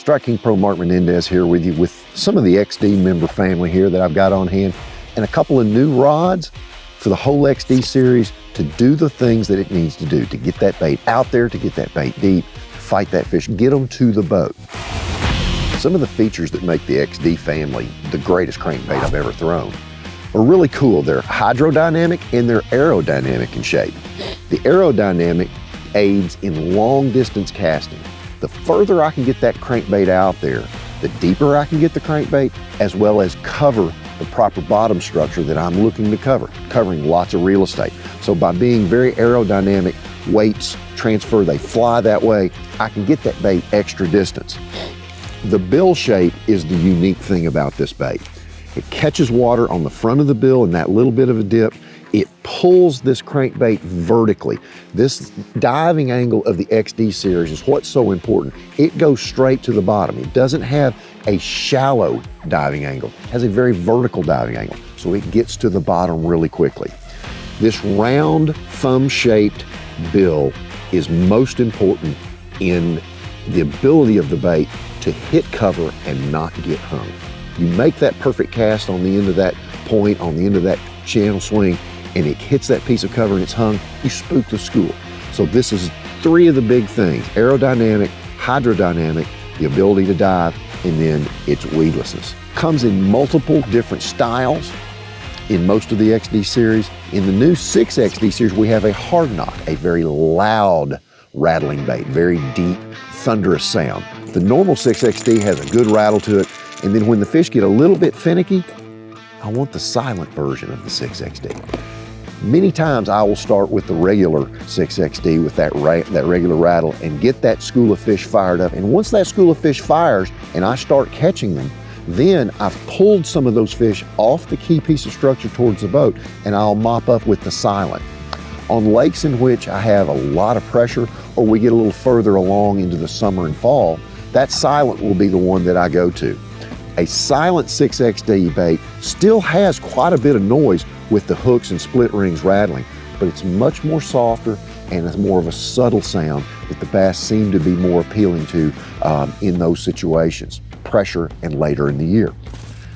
Strike King Pro Mark Menendez here with you with some of the XD member family here that I've got on hand and a couple of new rods for the whole XD series to do the things that it needs to do to get that bait out there, to get that bait deep, fight that fish, get them to the boat. Some of the features that make the XD family the greatest crankbait I've ever thrown are really cool. They're hydrodynamic and they're aerodynamic in shape. The aerodynamic aids in long distance casting. The further I can get that crankbait out there, the deeper I can get the crankbait, as well as cover the proper bottom structure that I'm looking to cover, covering lots of real estate. So by being very aerodynamic, weights transfer, they fly that way, I can get that bait extra distance. The bill shape is the unique thing about this bait. It catches water on the front of the bill in that little bit of a dip. It pulls this crankbait vertically. This diving angle of the XD series is what's so important. It goes straight to the bottom. It doesn't have a shallow diving angle. It has a very vertical diving angle, so it gets to the bottom really quickly. This round thumb-shaped bill is most important in the ability of the bait to hit cover and not get hung. You make that perfect cast on the end of that point, on the end of that channel swing, and it hits that piece of cover and it's hung, you spook the school. So this is three of the big things: aerodynamic, hydrodynamic, the ability to dive, and then its weedlessness. Comes in multiple different styles in most of the XD series. In the new 6XD series, we have a hard knock, a very loud rattling bait, very deep, thunderous sound. The normal 6XD has a good rattle to it, and then when the fish get a little bit finicky, I want the silent version of the 6XD. Many times I will start with the regular 6XD with that regular rattle and get that school of fish fired up. And once that school of fish fires and I start catching them, then I've pulled some of those fish off the key piece of structure towards the boat and I'll mop up with the silent. On lakes in which I have a lot of pressure or we get a little further along into the summer and fall, that silent will be the one that I go to. A silent 6XD bait still has quite a bit of noise with the hooks and split rings rattling, but it's much more softer and it's more of a subtle sound that the bass seem to be more appealing to in those situations, pressure and later in the year.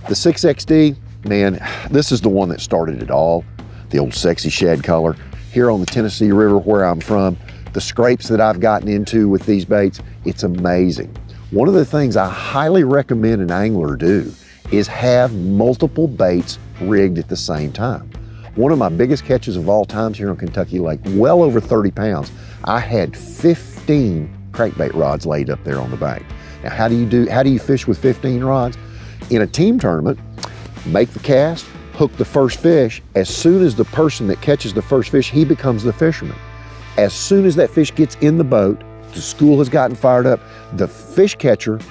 The 6XD, man, this is the one that started it all, the old sexy shad color. Here on the Tennessee River where I'm from, the scrapes that I've gotten into with these baits, it's amazing. One of the things I highly recommend an angler do is have multiple baits rigged at the same time. One of my biggest catches of all times here on Kentucky Lake, well over 30 pounds, I had 15 crankbait rods laid up there on the bank. Now, how do you fish with 15 rods? In a team tournament, make the cast, hook the first fish. As soon as the person that catches the first fish, he becomes the fisherman. As soon as that fish gets in the boat, the school has gotten fired up, the fish catcher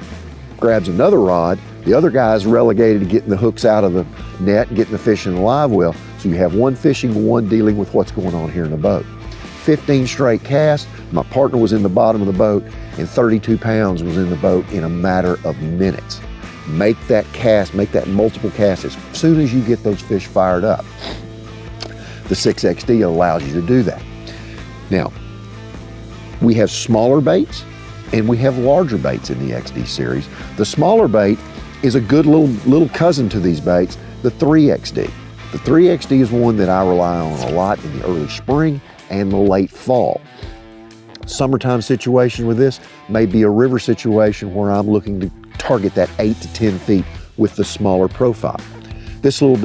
grabs another rod, the other guy is relegated to getting the hooks out of the net and getting the fish in the live well. So you have one fishing, one dealing with what's going on here in the boat. 15 straight casts, my partner was in the bottom of the boat and 32 pounds was in the boat in a matter of minutes. Make that cast, make that multiple casts as soon as you get those fish fired up. The 6XD allows you to do that. Now, we have smaller baits and we have larger baits in the XD series. The smaller bait is a good little cousin to these baits, the 3XD. The 3XD is one that I rely on a lot in the early spring and the late fall. Summertime situation with this may be a river situation where I'm looking to target that 8 to 10 feet with the smaller profile. This little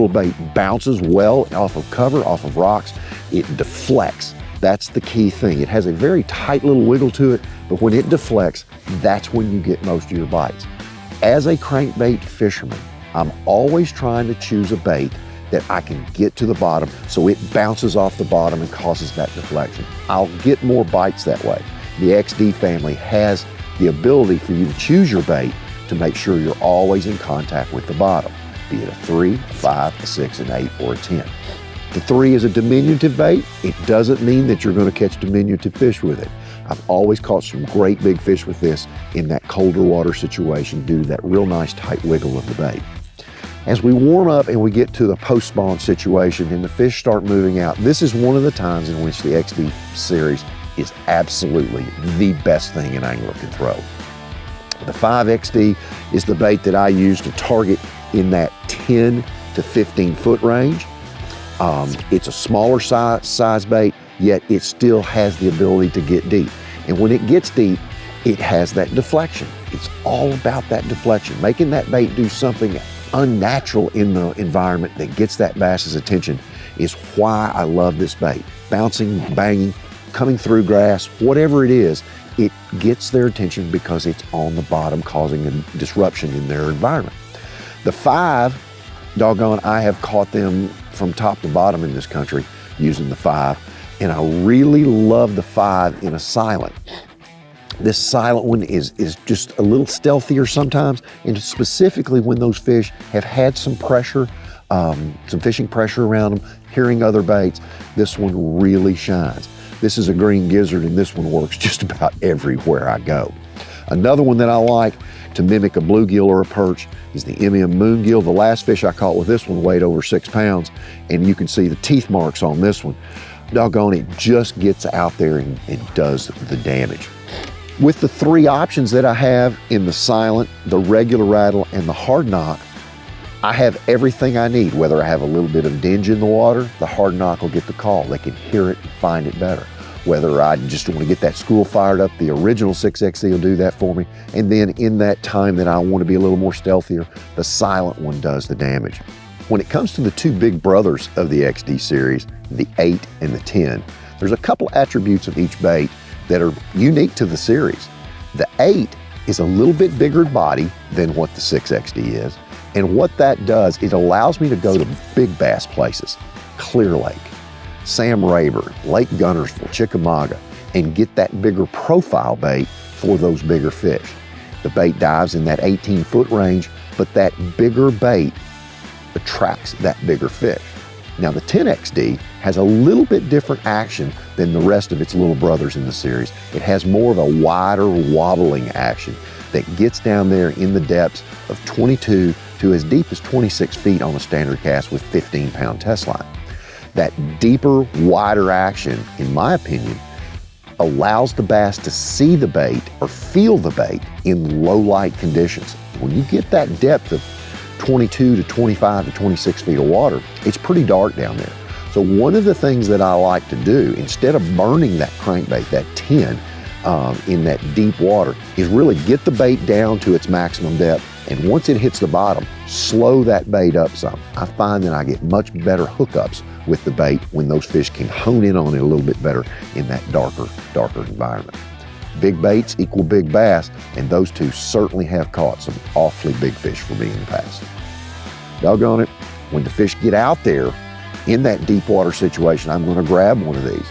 bait bounces well off of cover, off of rocks. It deflects. That's the key thing. It has a very tight little wiggle to it, but when it deflects, that's when you get most of your bites. As a crankbait fisherman, I'm always trying to choose a bait that I can get to the bottom so it bounces off the bottom and causes that deflection. I'll get more bites that way. The XD family has the ability for you to choose your bait to make sure you're always in contact with the bottom, be it a 3, a 5, a 6, an 8, or a 10. The 3 is a diminutive bait. It doesn't mean that you're going to catch diminutive fish with it. I've always caught some great big fish with this in that colder water situation due to that real nice tight wiggle of the bait. As we warm up and we get to the post-spawn situation and the fish start moving out, this is one of the times in which the XD series is absolutely the best thing an angler can throw. The 5 XD is the bait that I use to target in that 10 to 15 foot range. It's a smaller size bait, yet it still has the ability to get deep. And when it gets deep, it has that deflection. It's all about that deflection, making that bait do something unnatural in the environment that gets that bass's attention is why I love this bait. Bouncing, banging, coming through grass, whatever it is, it gets their attention because it's on the bottom causing a disruption in their environment. The 5, doggone, I have caught them from top to bottom in this country using the 5, and I really love the 5 in a silent. This silent one is just a little stealthier sometimes, and specifically when those fish have had some pressure, some fishing pressure around them, hearing other baits, this one really shines. This is a green gizzard, and this one works just about everywhere I go. Another one that I like to mimic a bluegill or a perch is the moongill. The last fish I caught with this one weighed over 6 pounds, and you can see the teeth marks on this one. Doggone, it just gets out there and does the damage. With the 3 options that I have in the silent, the regular rattle, and the hard knock, I have everything I need. Whether I have a little bit of dinge in the water, the hard knock will get the call. They can hear it and find it better. Whether I just want to get that school fired up, the original 6XD will do that for me. And then in that time that I want to be a little more stealthier, the silent one does the damage. When it comes to the 2 big brothers of the XD series, the 8 and the 10, there's a couple attributes of each bait that are unique to the series. The 8 is a little bit bigger body than what the 6XD is. And what that does, it allows me to go to big bass places, Clear Lake, Sam Rayburn, Lake Gunnersville, Chickamauga, and get that bigger profile bait for those bigger fish. The bait dives in that 18-foot range, but that bigger bait attracts that bigger fish. Now the 10XD has a little bit different action than the rest of its little brothers in the series. It has more of a wider wobbling action that gets down there in the depths of 22 to as deep as 26 feet on a standard cast with 15-pound test line. That deeper, wider action, in my opinion, allows the bass to see the bait or feel the bait in low light conditions. When you get that depth of 22 to 25 to 26 feet of water, it's pretty dark down there. So one of the things that I like to do, instead of burning that crankbait, that 10, in that deep water, is really get the bait down to its maximum depth, and once it hits the bottom, slow that bait up some. I find that I get much better hookups with the bait when those fish can hone in on it a little bit better in that darker environment. Big baits equal big bass, and those 2 certainly have caught some awfully big fish for me in the past. Doggone it, when the fish get out there in that deep water situation, I'm going to grab one of these.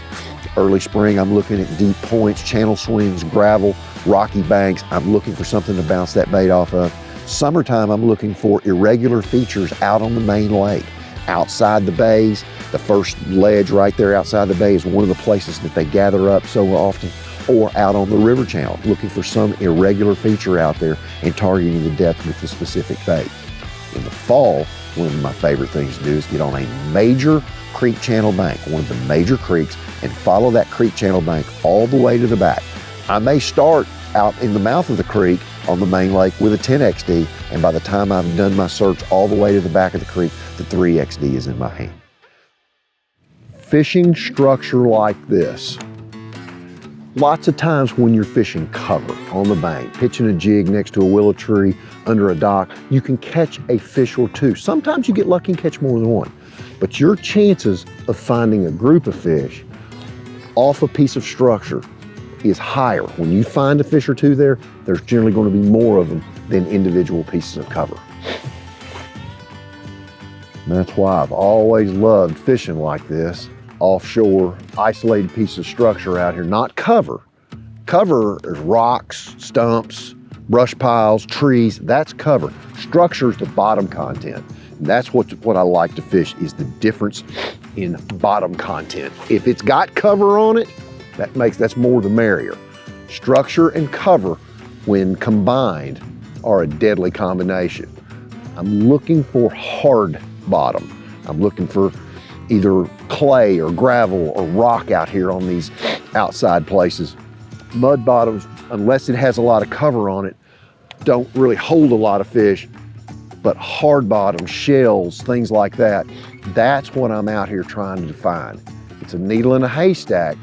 Early spring, I'm looking at deep points, channel swings, gravel, rocky banks. I'm looking for something to bounce that bait off of. Summertime, I'm looking for irregular features out on the main lake. Outside the bays, the first ledge right there outside the bay is one of the places that they gather up so often, or out on the river channel, looking for some irregular feature out there and targeting the depth with the specific bait. In the fall, one of my favorite things to do is get on a major creek channel bank, one of the major creeks, and follow that creek channel bank all the way to the back. I may start out in the mouth of the creek on the main lake with a 10XD, and by the time I've done my search all the way to the back of the creek, the 3XD is in my hand. Fishing structure like this. Lots of times when you're fishing cover on the bank, pitching a jig next to a willow tree, under a dock, you can catch a fish or 2. Sometimes you get lucky and catch more than one, but your chances of finding a group of fish off a piece of structure is higher. When you find a fish or 2 there, there's generally going to be more of them than individual pieces of cover. And that's why I've always loved fishing like this, offshore, isolated piece of structure out here, not cover. Cover is rocks, stumps, brush piles, trees, that's cover. Structure is the bottom content. And that's what I like to fish, is the difference in bottom content. If it's got cover on it, that's more the merrier. Structure and cover, when combined, are a deadly combination. I'm looking for hard bottom. I'm looking for either clay or gravel or rock out here on these outside places. Mud bottoms, unless it has a lot of cover on it, don't really hold a lot of fish, but hard bottom, shells, things like that, that's what I'm out here trying to find. It's a needle in a haystack,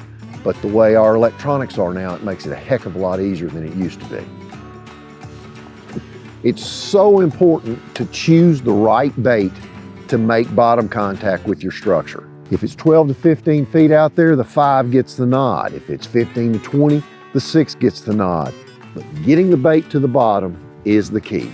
but the way our electronics are now, it makes it a heck of a lot easier than it used to be. It's so important to choose the right bait to make bottom contact with your structure. If it's 12 to 15 feet out there, the 5 gets the nod. If it's 15 to 20, the 6 gets the nod. But getting the bait to the bottom is the key.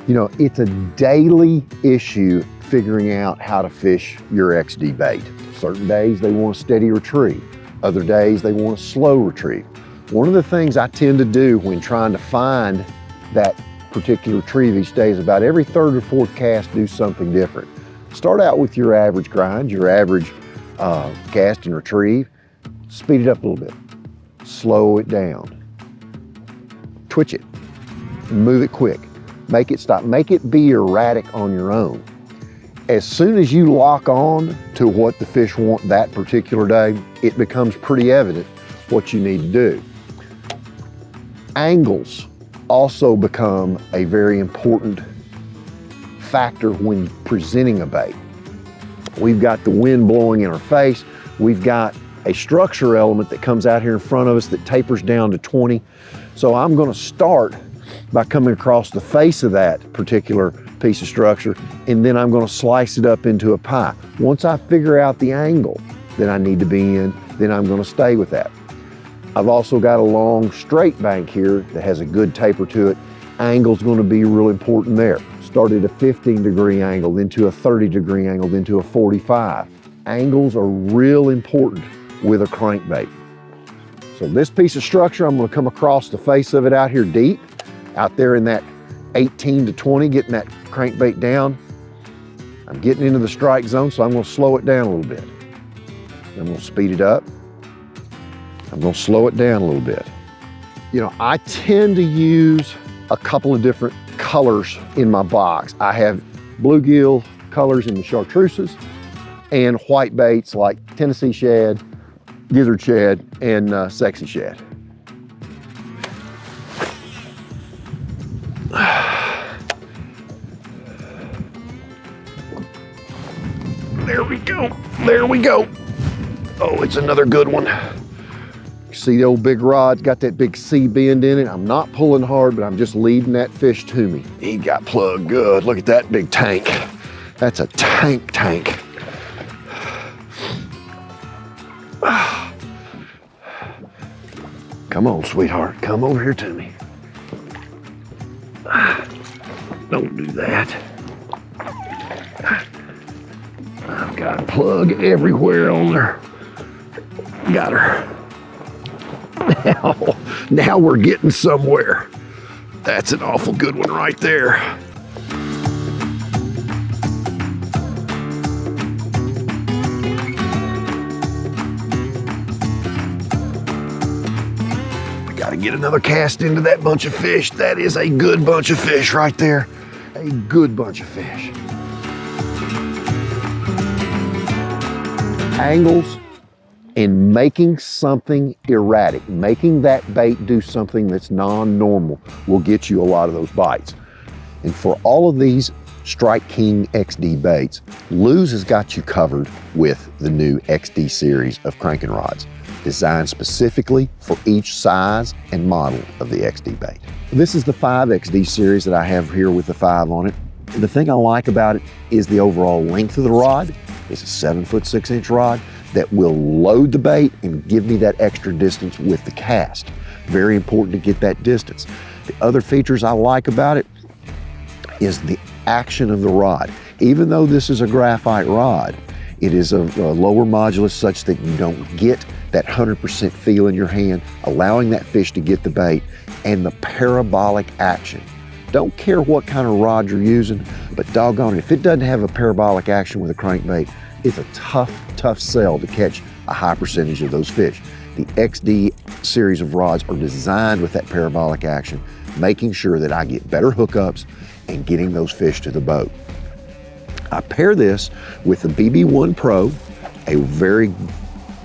You know, it's a daily issue figuring out how to fish your XD bait. Certain days they want a steady retrieve. Other days they want a slow retrieve. One of the things I tend to do when trying to find that particular retrieve each day is about every third or fourth cast do something different. Start out with your average grind, your average cast and retrieve. Speed it up a little bit. Slow it down. Twitch it. Move it quick. Make it stop. Make it be erratic on your own. As soon as you lock on to what the fish want that particular day, it becomes pretty evident what you need to do. Angles also become a very important factor when presenting a bait. We've got the wind blowing in our face. We've got a structure element that comes out here in front of us that tapers down to 20. So I'm going to start by coming across the face of that particular piece of structure, and then I'm going to slice it up into a pie. Once I figure out the angle that I need to be in, then I'm going to stay with that. I've also got a long straight bank here that has a good taper to it. Angle's going to be real important there. Start at a 15-degree angle, then to a 30-degree angle, then to a 45. Angles are real important with a crankbait. So this piece of structure, I'm going to come across the face of it out here deep, out there in that 18 to 20, getting that crankbait down. I'm getting into the strike zone, so I'm going to slow it down a little bit. I'm going to speed it up. I'm going to slow it down a little bit. You know, I tend to use a couple of different colors in my box. I have bluegill colors in the chartreuses and white baits like Tennessee shad, gizzard shad, and sexy shad. There we go. There we go. Oh, it's another good one. You see the old big rod's got that big C bend in it. I'm not pulling hard, but I'm just leading that fish to me. He got plugged good. Look at that big tank. That's a tank. Come on, sweetheart. Come over here to me. Don't do that. I've got a plug everywhere on there. Got her. Now we're getting somewhere. That's an awful good one right there. We gotta get another cast into that bunch of fish. That is a good bunch of fish right there. A good bunch of fish. Angles and making something erratic, making that bait do something that's non-normal will get you a lot of those bites. And for all of these Strike King XD baits, Luz has got you covered with the new XD series of cranking rods, designed specifically for each size and model of the XD bait. This is the 5 XD series that I have here with the 5 on it. And the thing I like about it is the overall length of the rod. It's a 7-foot 6-inch rod that will load the bait and give me that extra distance with the cast. Very important to get that distance. The other features I like about it is the action of the rod. Even though this is a graphite rod, it is a lower modulus such that you don't get that 100% feel in your hand, allowing that fish to get the bait, and the parabolic action. Don't care what kind of rod you're using, but doggone it, if it doesn't have a parabolic action with a crankbait, it's a tough sell to catch a high percentage of those fish. The XD series of rods are designed with that parabolic action, making sure that I get better hookups and getting those fish to the boat. I pair this with the BB1 Pro, a very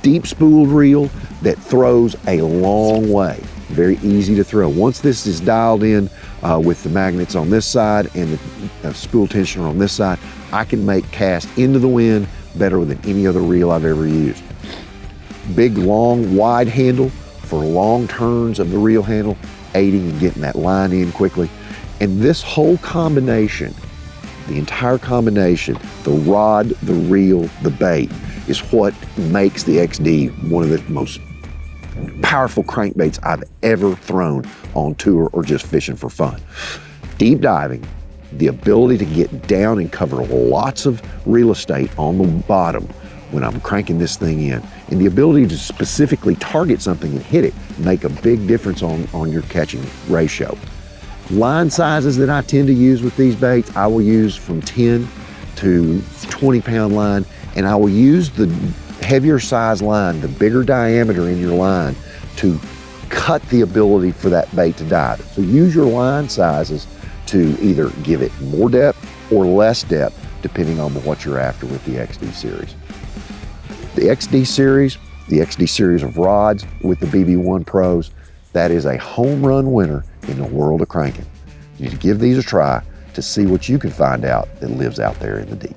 deep spooled reel that throws a long way. very easy to throw. Once this is dialed in with the magnets on this side and the spool tensioner on this side, I can make cast into the wind better than any other reel I've ever used. Big, long, wide handle for long turns of the reel handle, aiding and getting that line in quickly. And this whole combination, the entire combination, the rod, the reel, the bait, is what makes the XD one of the most powerful crankbaits I've ever thrown on tour or just fishing for fun. Deep diving, the ability to get down and cover lots of real estate on the bottom when I'm cranking this thing in, and the ability to specifically target something and hit it make a big difference on your catching ratio. Line sizes that I tend to use with these baits, I will use from 10 to 20 pound line, and I will use the heavier size line, the bigger diameter in your line, to cut the ability for that bait to dive. So use your line sizes to either give it more depth or less depth, depending on what you're after with the XD series. The XD series of rods with the BB1 Pros, that is a home run winner in the world of cranking. You need to give these a try to see what you can find out that lives out there in the deep.